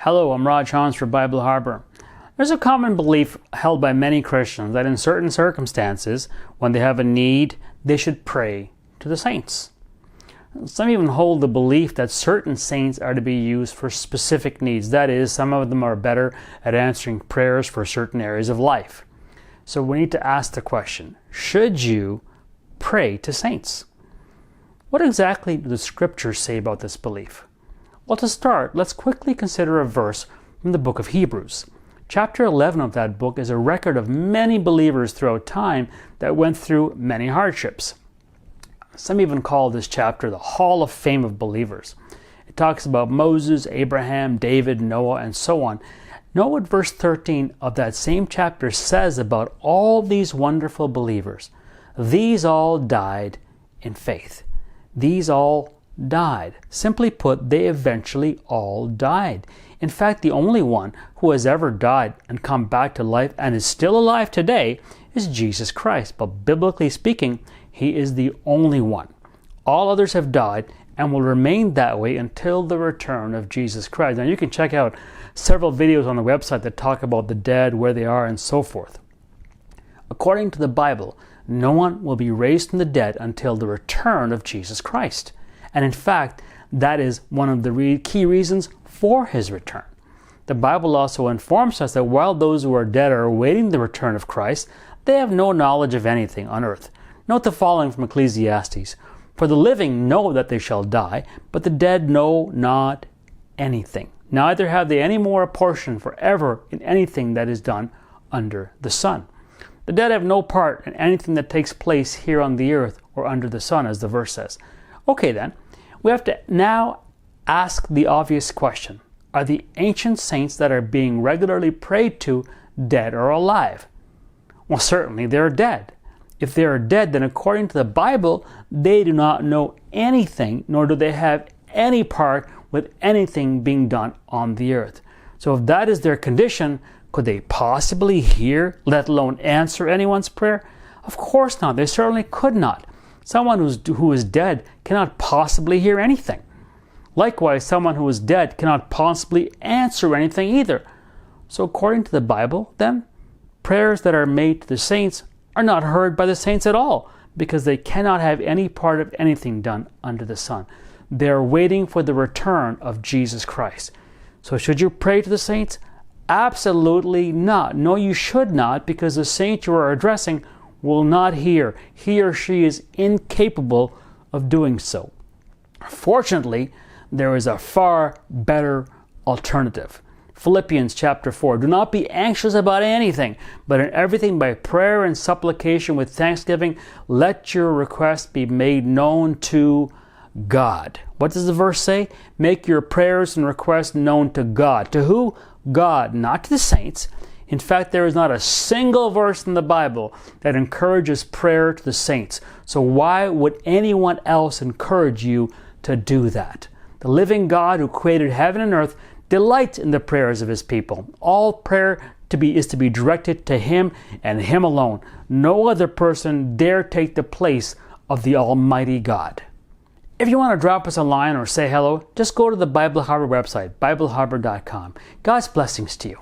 Hello, I'm Raj Hans for Bible Harbor. There's a common belief held by many Christians that in certain circumstances, when they have a need, they should pray to the saints. Some even hold the belief that certain saints are to be used for specific needs. That is, some of them are better at answering prayers for certain areas of life. So we need to ask the question, should you pray to saints? What exactly do the scriptures say about this belief? Well, to start, let's quickly consider a verse from the book of Hebrews. Chapter 11 of that book is a record of many believers throughout time that went through many hardships. Some even call this chapter the Hall of Fame of believers. It talks about Moses, Abraham, David, Noah, and so on. Note what verse 13 of that same chapter says about all these wonderful believers. These all died in faith. These all died. Simply put, they eventually all died. In fact, the only one who has ever died and come back to life and is still alive today is Jesus Christ. But biblically speaking, he is the only one. All others have died and will remain that way until the return of Jesus Christ. Now, you can check out several videos on the website that talk about the dead, where they are, and so forth. According to the Bible, no one will be raised from the dead until the return of Jesus Christ. And in fact, that is one of the key reasons for his return. The Bible also informs us that while those who are dead are awaiting the return of Christ, they have no knowledge of anything on earth. Note the following from Ecclesiastes. For the living know that they shall die, but the dead know not anything. Neither have they any more a portion forever in anything that is done under the sun. The dead have no part in anything that takes place here on the earth or under the sun, as the verse says. Okay then, we have to now ask the obvious question. Are the ancient saints that are being regularly prayed to dead or alive? Well, certainly they're dead. If they are dead, then according to the Bible, they do not know anything, nor do they have any part with anything being done on the earth. So if that is their condition, could they possibly hear, let alone answer anyone's prayer? Of course not. They certainly could not. Someone who is dead cannot possibly hear anything. Likewise, someone who is dead cannot possibly answer anything either. So according to the Bible, then, prayers that are made to the saints are not heard by the saints at all, because they cannot have any part of anything done under the sun. They are waiting for the return of Jesus Christ. So should you pray to the saints? Absolutely not. No, you should not, because the saint you are addressing will not hear. He or she is incapable of doing so. Fortunately, there is a far better alternative. Philippians chapter 4. Do not be anxious about anything, but in everything by prayer and supplication with thanksgiving, let your requests be made known to God. What does the verse say? Make your prayers and requests known to God. To who? God, not to the saints. In fact, there is not a single verse in the Bible that encourages prayer to the saints. So why would anyone else encourage you to do that? The living God who created heaven and earth delights in the prayers of his people. All prayer is to be directed to him and him alone. No other person dare take the place of the Almighty God. If you want to drop us a line or say hello, just go to the Bible Harbor website, BibleHarbor.com. God's blessings to you.